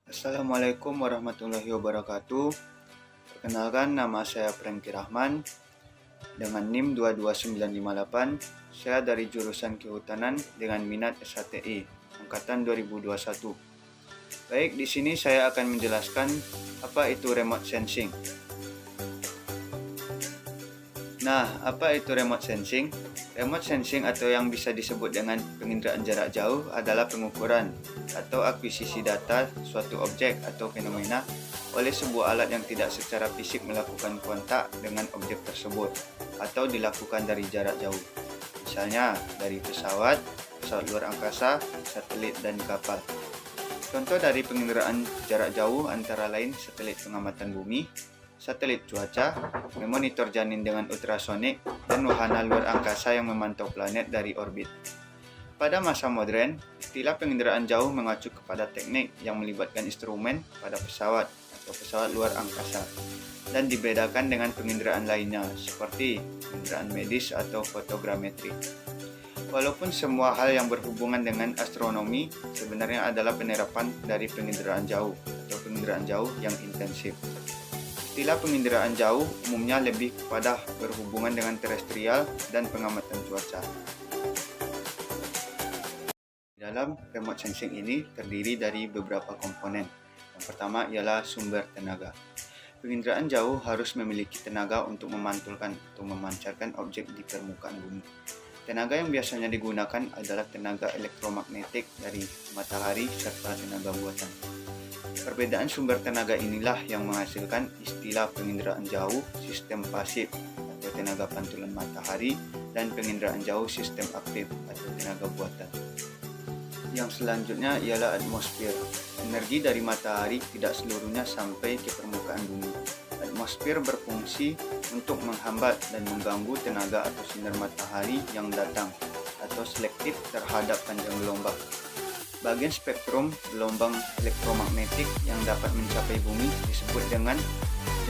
Assalamualaikum warahmatullahi wabarakatuh. Perkenalkan, nama saya Prengki Rahman dengan NIM 22958. Saya dari jurusan Kehutanan dengan minat SHTI angkatan 2021. Baik, di sini saya akan menjelaskan apa itu remote sensing. Nah, apa itu remote sensing? Remote sensing atau yang bisa disebut dengan penginderaan jarak jauh adalah pengukuran atau akuisisi data suatu objek atau fenomena oleh sebuah alat yang tidak secara fisik melakukan kontak dengan objek tersebut atau dilakukan dari jarak jauh. Misalnya dari pesawat luar angkasa, satelit, dan kapal. Contoh dari penginderaan jarak jauh antara lain satelit pengamatan bumi, satelit cuaca, memonitor janin dengan ultrasonik, dan wahana luar angkasa yang memantau planet dari orbit. Pada masa modern, istilah penginderaan jauh mengacu kepada teknik yang melibatkan instrumen pada pesawat atau pesawat luar angkasa dan dibedakan dengan penginderaan lainnya seperti penginderaan medis atau fotogrametri. Walaupun semua hal yang berhubungan dengan astronomi sebenarnya adalah penerapan dari penginderaan jauh atau penginderaan jauh yang intensif. Istilah penginderaan jauh umumnya lebih kepada berhubungan dengan terestrial dan pengamatan cuaca. Dalam remote sensing ini terdiri dari beberapa komponen. Yang pertama ialah sumber tenaga. Penginderaan jauh harus memiliki tenaga untuk memantulkan atau memancarkan objek di permukaan bumi. Tenaga yang biasanya digunakan adalah tenaga elektromagnetik dari matahari serta tenaga buatan. Perbedaan sumber tenaga inilah yang menghasilkan istilah penginderaan jauh sistem pasif atau tenaga pantulan matahari dan penginderaan jauh sistem aktif atau tenaga buatan. Yang selanjutnya ialah atmosfer. Energi dari matahari tidak seluruhnya sampai ke permukaan bumi. Atmosfer berfungsi untuk menghambat dan mengganggu tenaga atau sinar matahari yang datang atau selektif terhadap panjang gelombang. Bagian spektrum gelombang elektromagnetik yang dapat mencapai bumi disebut dengan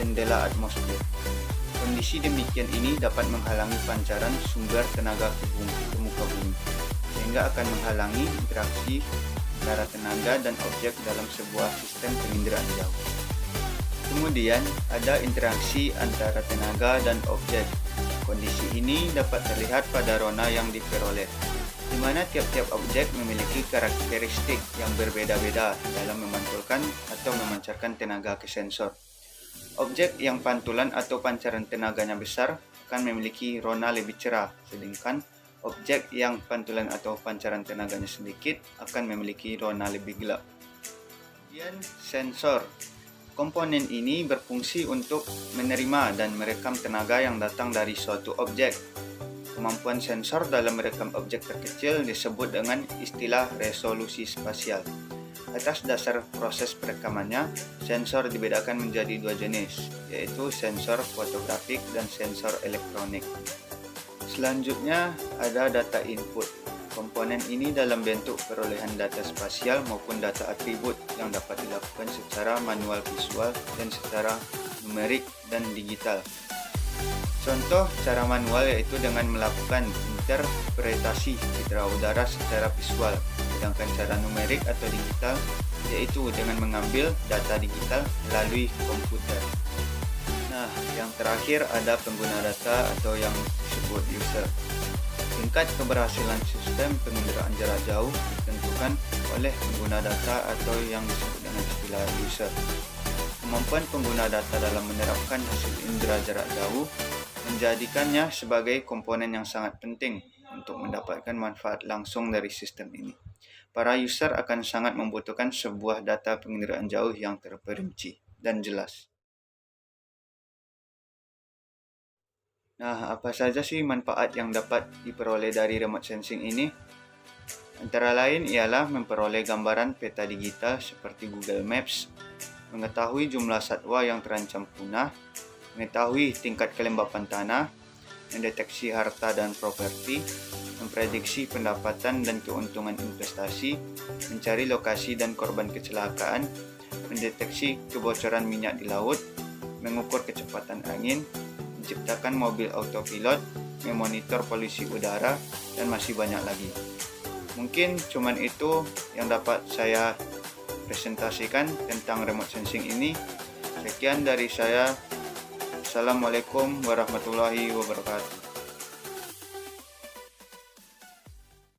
jendela atmosfer. Kondisi demikian ini dapat menghalangi pancaran sumber tenaga ke muka bumi, sehingga akan menghalangi interaksi antara tenaga dan objek dalam sebuah sistem penginderaan jauh. Kemudian ada interaksi antara tenaga dan objek. Kondisi ini dapat terlihat pada rona yang diperoleh, di mana tiap-tiap objek memiliki karakteristik yang berbeda-beda dalam memantulkan atau memancarkan tenaga ke sensor. Objek yang pantulan atau pancaran tenaganya besar akan memiliki rona lebih cerah, sedangkan objek yang pantulan atau pancaran tenaganya sedikit akan memiliki rona lebih gelap. Kemudian sensor. Komponen ini berfungsi untuk menerima dan merekam tenaga yang datang dari suatu objek. Kemampuan sensor dalam merekam objek terkecil disebut dengan istilah resolusi spasial. Atas dasar proses perekamannya, sensor dibedakan menjadi dua jenis, yaitu sensor fotografik dan sensor elektronik. Selanjutnya ada data input. Komponen ini dalam bentuk perolehan data spasial maupun data atribut yang dapat dilakukan secara manual visual dan secara numerik dan digital. Contoh cara manual yaitu dengan melakukan interpretasi citra udara secara visual, sedangkan cara numerik atau digital yaitu dengan mengambil data digital melalui komputer. Nah, yang terakhir ada pengguna data atau yang disebut user. Tingkat keberhasilan sistem penginderaan jarak jauh ditentukan oleh pengguna data atau yang disebut dengan istilah user. Kemampuan pengguna data dalam menerapkan hasil indera jarak jauh menjadikannya sebagai komponen yang sangat penting untuk mendapatkan manfaat langsung dari sistem ini. Para user akan sangat membutuhkan sebuah data penginderaan jauh yang terperinci dan jelas. Nah, apa saja sih manfaat yang dapat diperoleh dari remote sensing ini? Antara lain ialah memperoleh gambaran peta digital seperti Google Maps, mengetahui jumlah satwa yang terancam punah, mengetahui tingkat kelembapan tanah, mendeteksi harta dan properti, memprediksi pendapatan dan keuntungan investasi, mencari lokasi dan korban kecelakaan, mendeteksi kebocoran minyak di laut, mengukur kecepatan angin, menciptakan mobil autopilot, memonitor polusi udara, dan masih banyak lagi. Mungkin cuman itu yang dapat saya presentasikan tentang remote sensing ini. Sekian dari saya. Assalamualaikum warahmatullahi wabarakatuh.